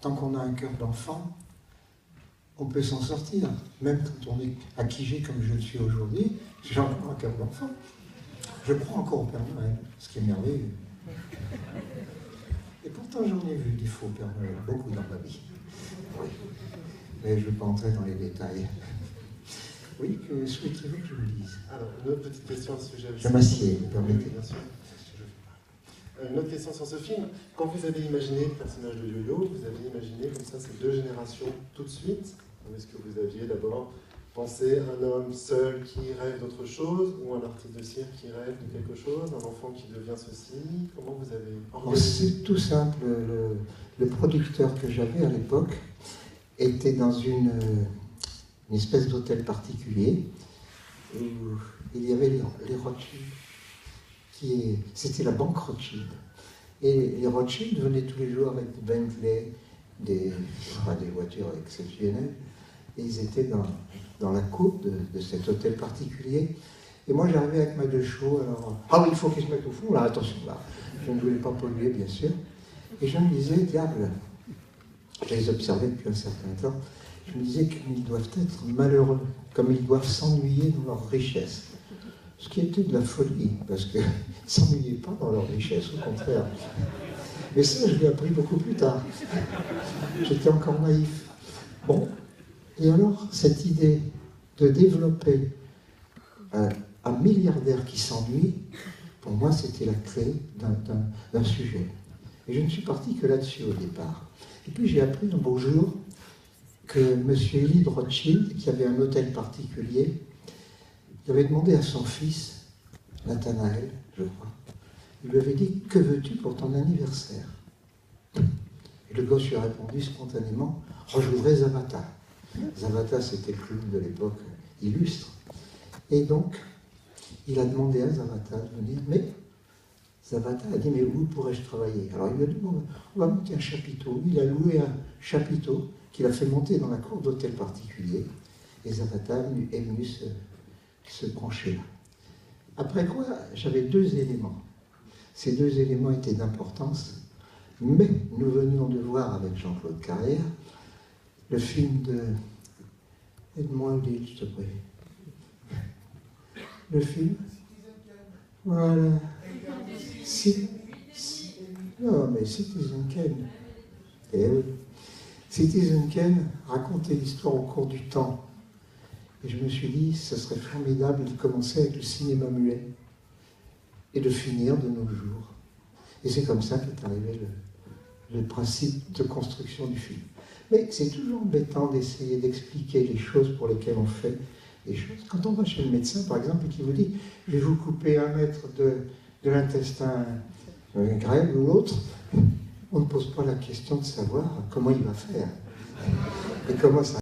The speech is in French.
tant qu'on a un cœur d'enfant, on peut s'en sortir. Même quand on est acquigé comme je le suis aujourd'hui, j'ai encore un cœur d'enfant. Je crois encore au Père Noël, ce qui est merveilleux. Et pourtant, j'en ai vu des faux Père Noël, beaucoup dans ma vie. Oui. Mais je ne vais pas entrer dans les détails. Oui, que souhaitez-vous que je vous dise? Alors, une autre petite question à ce sujet. Je m'assieds, vous permettez. Oui, bien sûr. Une autre question sur ce film. Quand vous avez imaginé le personnage de Yo-Yo, vous avez imaginé comme ça ces deux générations tout de suite? Ou est-ce que vous aviez d'abord pensé un homme seul qui rêve d'autre chose, ou un artiste de cirque qui rêve de quelque chose, un enfant qui devient ceci? Comment vous avez organisé? C'est tout simple. Le producteur que j'avais à l'époque était dans une espèce d'hôtel particulier où il y avait les Rothschild. C'était la banque Rothschild. Et les Rothschild venaient tous les jours avec des Bentley, des voitures exceptionnelles. Et ils étaient dans la cour de cet hôtel particulier. Et moi, j'arrivais avec ma deux chevaux. Alors, ah oui, il faut qu'ils se mettent au fond, là, attention, là. Je ne voulais pas polluer, bien sûr. Et je me disais, diable, je les observais depuis un certain temps, je me disais comme ils doivent être malheureux, comme ils doivent s'ennuyer dans leur richesse. Ce qui était de la folie, parce qu'ils ne s'ennuyaient pas dans leur richesse, au contraire. Mais ça, je l'ai appris beaucoup plus tard. J'étais encore naïf. Bon, et alors, cette idée de développer un milliardaire qui s'ennuie, pour moi, c'était la clé d'un sujet. Et je ne suis parti que là-dessus au départ. Et puis j'ai appris un beau jour que M. Élie de Rothschild, qui avait un hôtel particulier, il avait demandé à son fils, Nathanaël, je crois, il lui avait dit « Que veux-tu pour ton anniversaire ?» Et le gosse lui a répondu spontanément « Oh, je voudrais Zavata ». Zavata, c'était le clown de l'époque illustre. Et donc, il a demandé à Zavata de venir, mais Zavata a dit « Mais où pourrais-je travailler ?» Alors il lui a dit bon, « On va monter un chapiteau ». Il a loué un chapiteau qu'il a fait monter dans la cour d'hôtel particulier. Et Zavata est venu se brancher là. Après quoi, j'avais deux éléments. Ces deux éléments étaient d'importance, mais nous venions de voir avec Jean-Claude Carrière le film de... Aide-moi, Odile, s'il te plaît. Le film. Voilà. Non, mais Citizen Kane. Eh oui. Citizen Kane racontait l'histoire au cours du temps. Et je me suis dit, ce serait formidable de commencer avec le cinéma muet et de finir de nos jours. Et c'est comme ça qu'est arrivé le principe de construction du film. Mais c'est toujours embêtant d'essayer d'expliquer les choses pour lesquelles on fait des choses. Quand on va chez le médecin, par exemple, et qu'il vous dit « je vais vous couper 1 mètre de l'intestin grêle ou l'autre », on ne pose pas la question de savoir comment il va faire et comment ça